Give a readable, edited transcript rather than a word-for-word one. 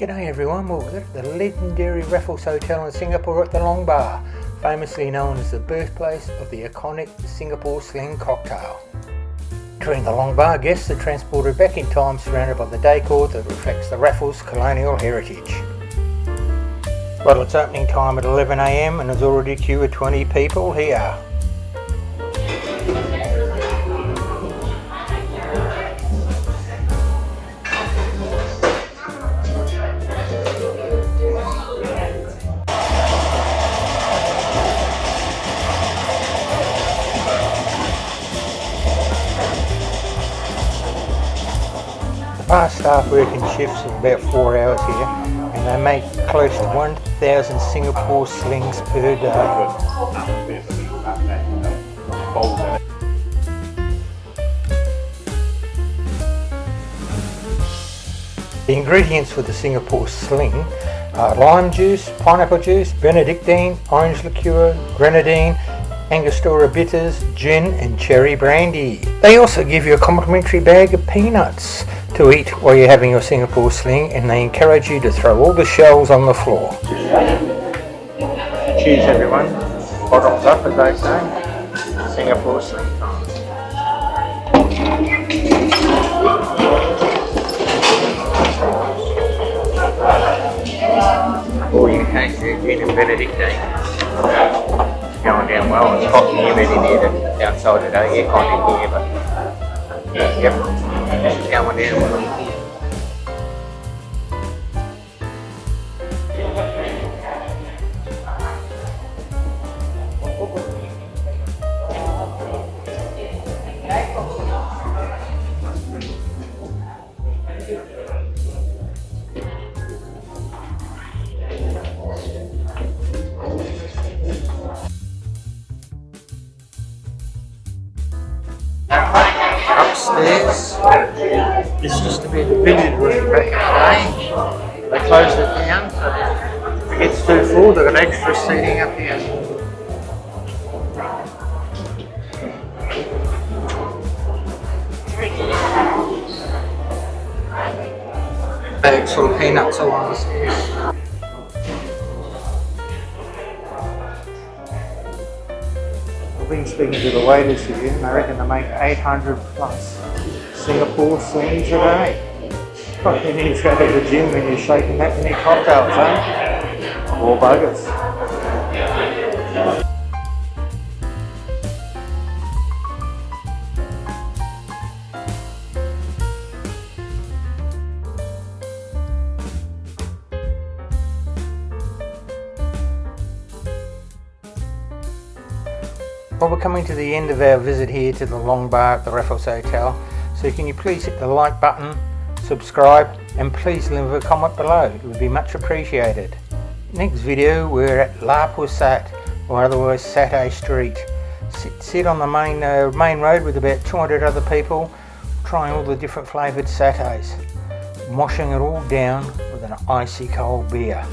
G'day everyone, we're at the legendary Raffles Hotel in Singapore at the Long Bar, famously known as the birthplace of the iconic Singapore Sling cocktail. During the Long Bar, guests are transported back in time surrounded by the decor that reflects the Raffles colonial heritage. Well, it's opening time at 11 AM and there's already a queue of 20 people here. Bar staff work in shifts of about 4 hours here and they make close to 1,000 Singapore slings per day. The ingredients for the Singapore Sling are lime juice, pineapple juice, Benedictine, orange liqueur, grenadine, Angostura bitters, gin and cherry brandy. They also give you a complimentary bag of peanuts to eat while you're having your Singapore Sling, and they encourage you to throw all the shells on the floor. Cheers everyone. Bottoms up as they say. Singapore Sling time. Or you can taste the gin and Benedictine. Going down well. It's hot and humid in here outside today, aircon in here, but yep, it's going down well. Upstairs, it's just a bit of billiard room backstage. They closed it down, so if it gets too full, they've got extra seating up here. Bags full of peanuts along the stairs. I've been speaking to the waiters here and I reckon they make 800 plus Singapore slings a day. God, you need to go to the gym when you're shaking that many cocktails, eh? Or buggers. Well, we're coming to the end of our visit here to the Long Bar at the Raffles Hotel, so can you please hit the like button, subscribe and please leave a comment below, it would be much appreciated. Next video we're at La Poussette, or otherwise Satay Street. Sit on the main road with about 200 other people trying all the different flavoured satays, washing it all down with an icy cold beer.